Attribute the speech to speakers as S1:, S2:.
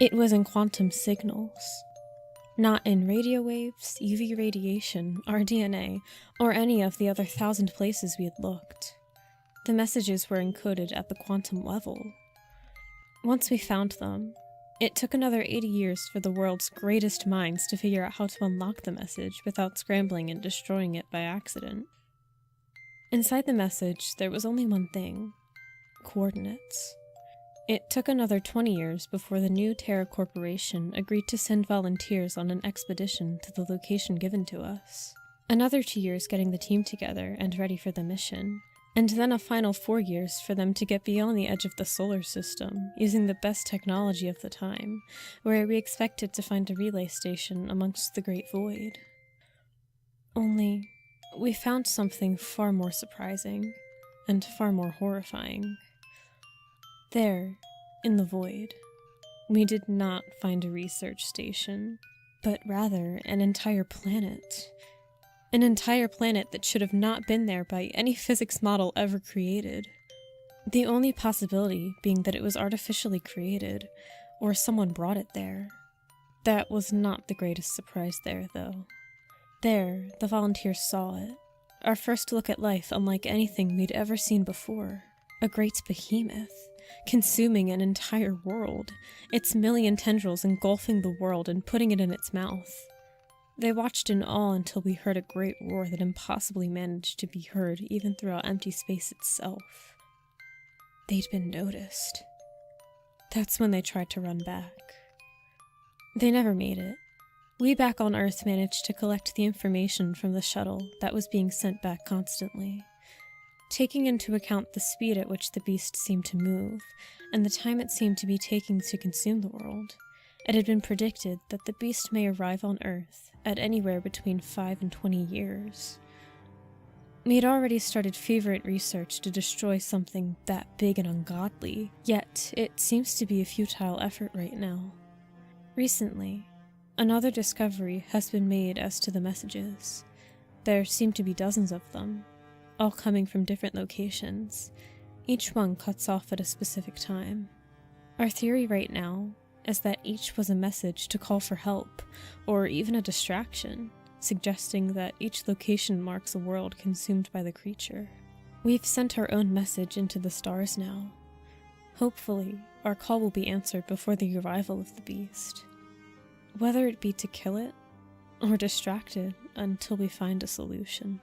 S1: It was in quantum signals, not in radio waves, UV radiation, our DNA, or any of the other 1,000 places we had looked. The messages were encoded at the quantum level. Once we found them, it took another 80 years for the world's greatest minds to figure out how to unlock the message without scrambling and destroying it by accident. Inside the message, there was only one thing: coordinates. It took another 20 years before the new Terra Corporation agreed to send volunteers on an expedition to the location given to us. Another 2 years getting the team together and ready for the mission, and then a final 4 years for them to get beyond the edge of the solar system, using the best technology of the time, where we expected to find a relay station amongst the Great Void. Only, we found something far more surprising, and far more horrifying. There, in the void, we did not find a research station, but rather an entire planet. An entire planet that should have not been there by any physics model ever created. The only possibility being that it was artificially created, or someone brought it there. That was not the greatest surprise there, though. There, the volunteers saw it. Our first look at life unlike anything we'd ever seen before. A great behemoth, consuming an entire world, its million tendrils engulfing the world and putting it in its mouth. They watched in awe until we heard a great roar that impossibly managed to be heard even throughout empty space itself. They'd been noticed. That's when they tried to run back. They never made it. We back on Earth managed to collect the information from the shuttle that was being sent back constantly. Taking into account the speed at which the beast seemed to move, and the time it seemed to be taking to consume the world, it had been predicted that the beast may arrive on Earth at anywhere between 5 and 20 years. We had already started fervent research to destroy something that big and ungodly, yet it seems to be a futile effort right now. Recently, another discovery has been made as to the messages. There seem to be dozens of them, all coming from different locations. Each one cuts off at a specific time. Our theory right now is that each was a message to call for help, or even a distraction, suggesting that each location marks a world consumed by the creature. We've sent our own message into the stars now. Hopefully, our call will be answered before the arrival of the beast. Whether it be to kill it, or distract it until we find a solution.